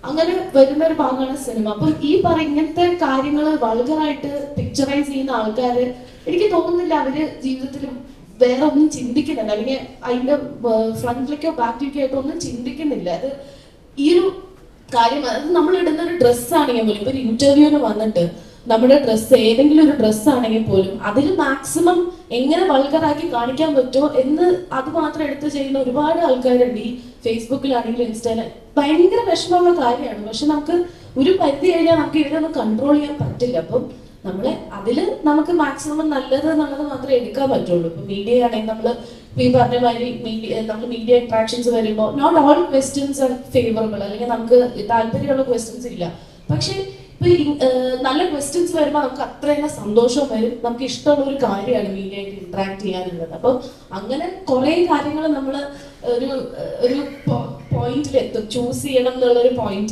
അങ്ങനെ വരുന്ന ഒരു ഭാഗമാണ് സിനിമ. അപ്പം ഈ ഇങ്ങനത്തെ കാര്യങ്ങൾ വൾഗറായിട്ട് പിക്ചറൈസ് ചെയ്യുന്ന ആൾക്കാര് എനിക്ക് തോന്നുന്നില്ല അവര് ജീവിതത്തിൽ വേറെ ഒന്നും ചിന്തിക്കുന്നില്ല, അല്ലെങ്കിൽ അതിന്റെ ഫ്രണ്ടിലേക്കോ ബാക്കിലേക്കോ ആയിട്ടോ ഒന്നും ചിന്തിക്കുന്നില്ല. അത് ഈ ഒരു കാര്യം, അത് നമ്മൾ ഇടുന്ന ഒരു ഡ്രസ്സാണെങ്കിൽ പോലും, ഇപ്പൊ ഒരു ഇന്റർവ്യൂവിന് വന്നിട്ട് നമ്മുടെ ഡ്രസ്സ് ഏതെങ്കിലും ഒരു ഡ്രസ്സ് ആണെങ്കിൽ പോലും അതിൽ മാക്സിമം എങ്ങനെ വൾഗറാക്കി കാണിക്കാൻ പറ്റുമോ എന്ന് അത് മാത്രം എടുത്ത് ചെയ്യുന്ന ഒരുപാട് ആൾക്കാരുണ്ട് ഈ ഫേസ്ബുക്കിലാണെങ്കിലും ഇൻസ്റ്റയിലും. ഭയങ്കര വിഷമമുള്ള കാര്യമാണ്. പക്ഷെ നമുക്ക് ഒരു പരിധി കഴിഞ്ഞാൽ നമുക്ക് ഇവരൊന്നും കൺട്രോൾ ചെയ്യാൻ പറ്റില്ല. അപ്പം നമ്മളെ അതിൽ നമുക്ക് മാക്സിമം നല്ലത് എന്നുള്ളത് മാത്രമേ എടുക്കാൻ പറ്റുള്ളൂ. ഇപ്പൊ മീഡിയ ആണെങ്കിൽ നമ്മൾ ഈ പറഞ്ഞ മാതിരി നമ്മൾ മീഡിയ ഇന്ററാക്ഷൻസ് വരുമ്പോൾ not all questions are favourable, അല്ലെങ്കിൽ നമുക്ക് താല്പര്യമുള്ള ക്വസ്റ്റ്യൻസ് ഇല്ല. പക്ഷെ ഇപ്പൊ നല്ല ക്വസ്റ്റ്യൻസ് വരുമ്പോൾ നമുക്ക് അത്ര തന്നെ സന്തോഷം വരും. നമുക്ക് ഇഷ്ടമുള്ള ഒരു കാര്യമാണ് മീഡിയ ആയിട്ട് ഇന്ററാക്ട് ചെയ്യാനുള്ളത്. അപ്പൊ അങ്ങനെ കുറെ കാര്യങ്ങൾ നമ്മൾ ഒരു പോയിന്റിൽ എത്തും, ചൂസ് ചെയ്യണം എന്നുള്ളൊരു പോയിന്റ്.